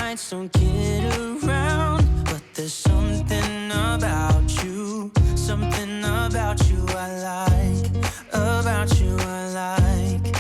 nights don't get around, but there's something about you, something about you I like, about you I like.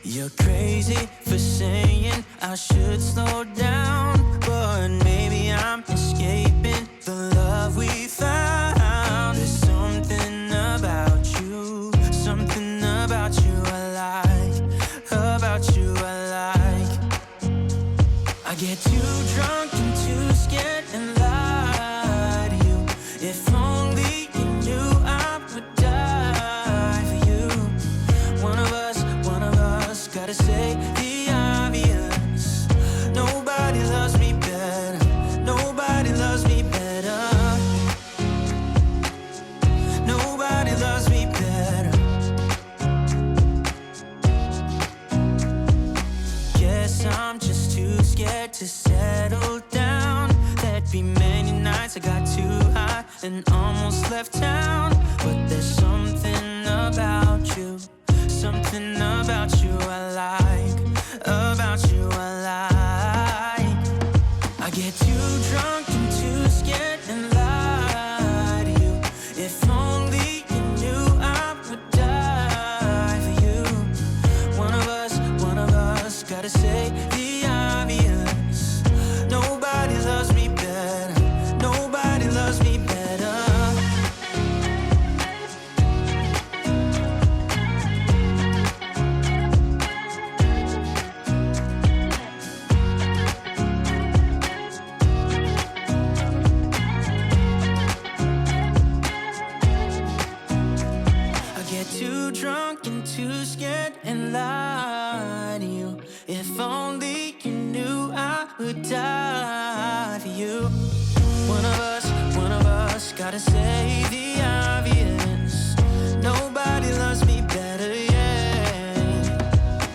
You're crazy for saying I should slow down, but maybe I'm escaping the love we found. There's something about you, something about you I like, about you I like. I get too drunk and too scared and lie to you. If only you knew I would die for you. One of us gotta say the obvious. Nobody loves me better, nobody loves me better, nobody loves me better. Guess I'm just too scared to settle down. There'd be many nights I got too high and almost left town, but there's something about you, something about you I like, about you I like. I get too drunk and too scared and lie to you. If only you knew I would die for you. One of us gotta say the obvious. Nobody loves me better, nobody loves me better. I get too drunk and too scared and lie to you. If only you knew I would die for you. One of us gotta say the obvious. Nobody loves me better, yeah.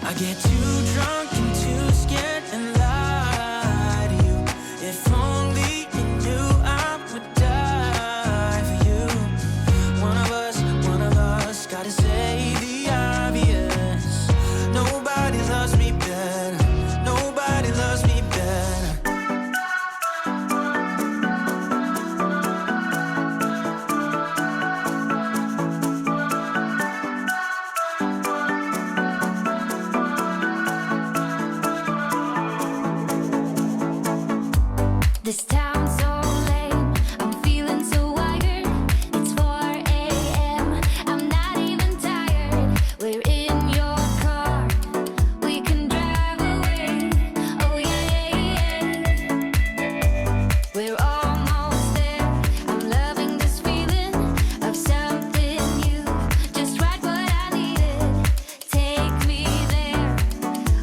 I get too drunk and too scared and lie to you. If only you knew I would die for you. One of us gotta say the obvious. Nobody loves me better, nobody loves me better. This town's so lame, I'm feeling so wired. It's 4 a.m., I'm not even tired. We're in your car, we can drive away. Oh yeah. We're almost there, I'm loving this feeling of something new. Just right what I needed, take me there.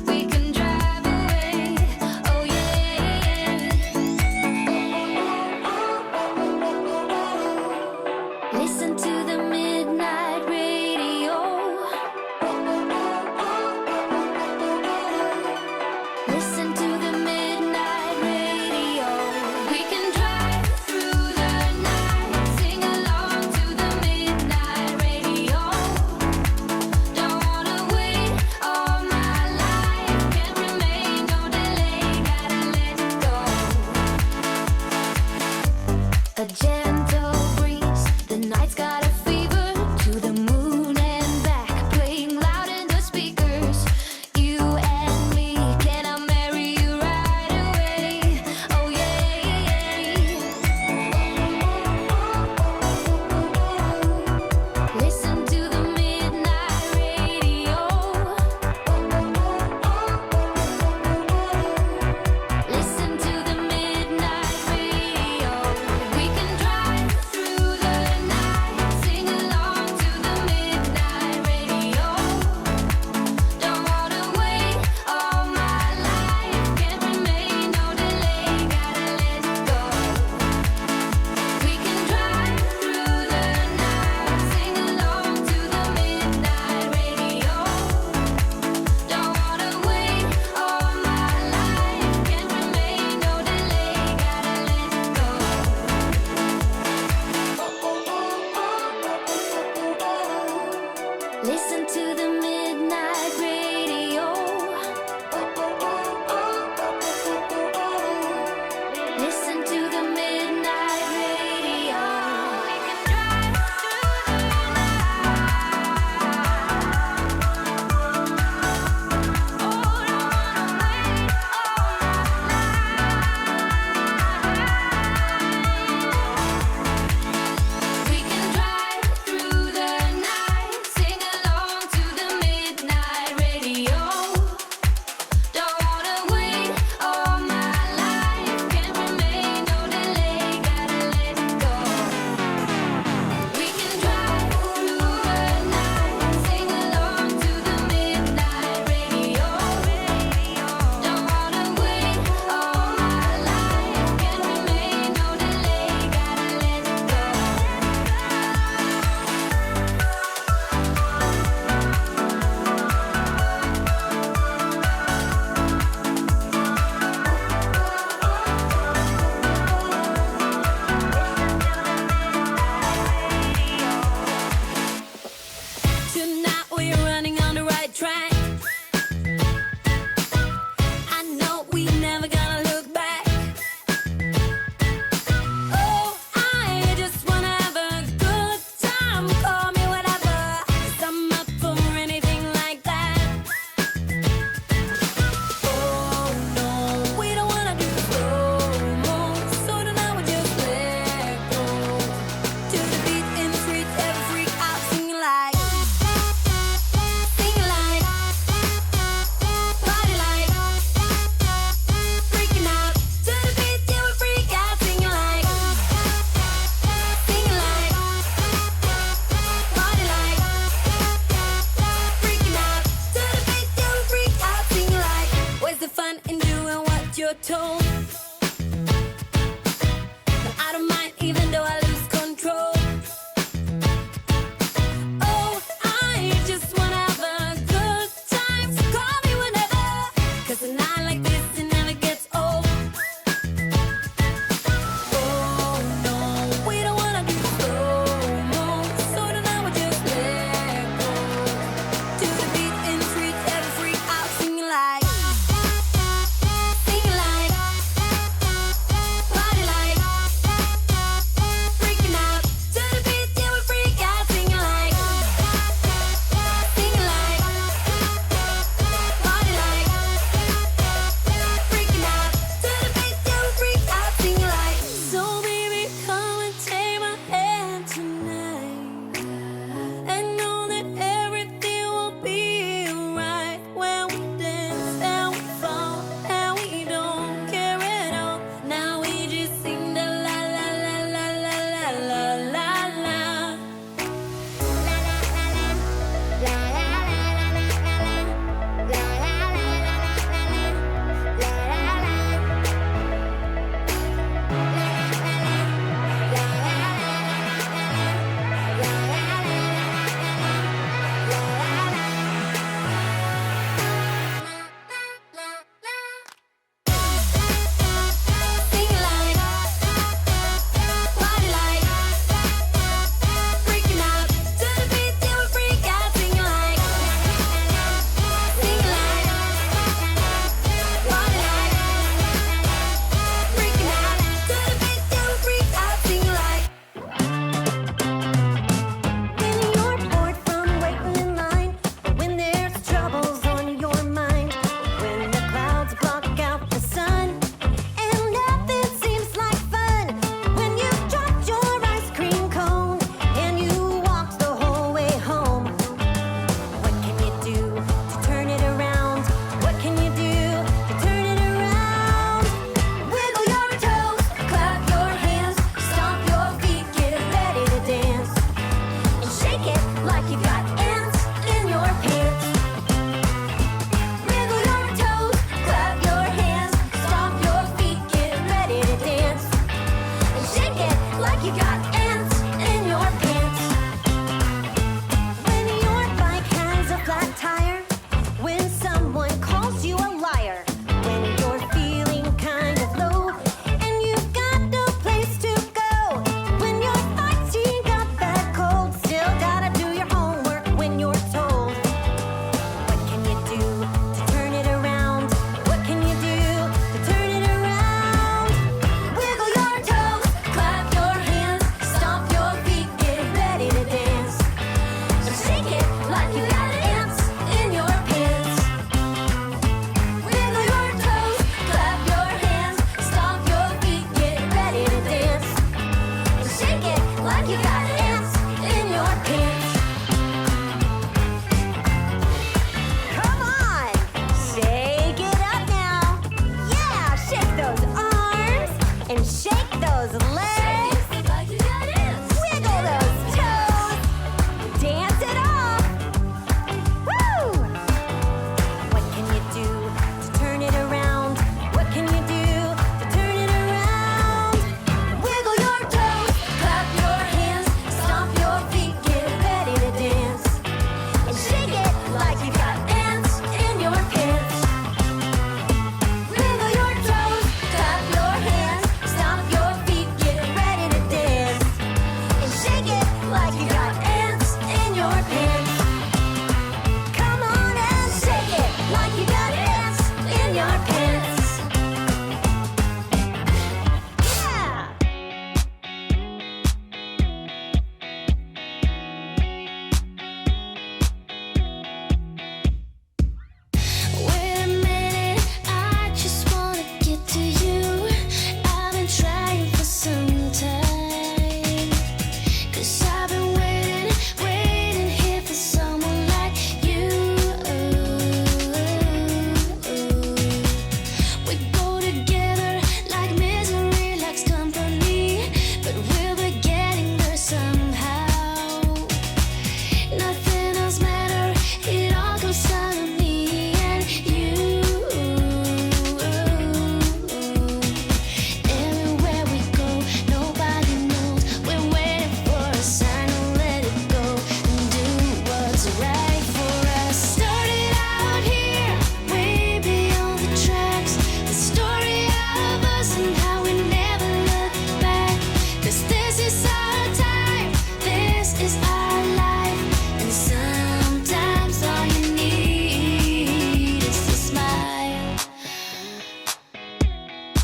We can drive away. Oh yeah. Listen to the midnight radio. Listen to the midnight radio. We can drive through the night, sing along to the midnight radio. Don't wanna wait all my life, can't remain, no delay, gotta let go. A gentle breeze, the night's got a fever. To the moon and back, playing loud in the speakers. You and me, can I marry you right away? Oh yeah. Listen to the midnight radio. Listen to the midnight radio. We can drive mind in doing what you're told. But I don't mind even though I lose control. Oh, I just wanna have a good time, so call me whenever, 'cause a night like this, it never gets old. Oh no, we don't wanna do slow-mo, so tonight we just let go. To the beat in the street, every freak out, singing like,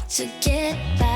to get by.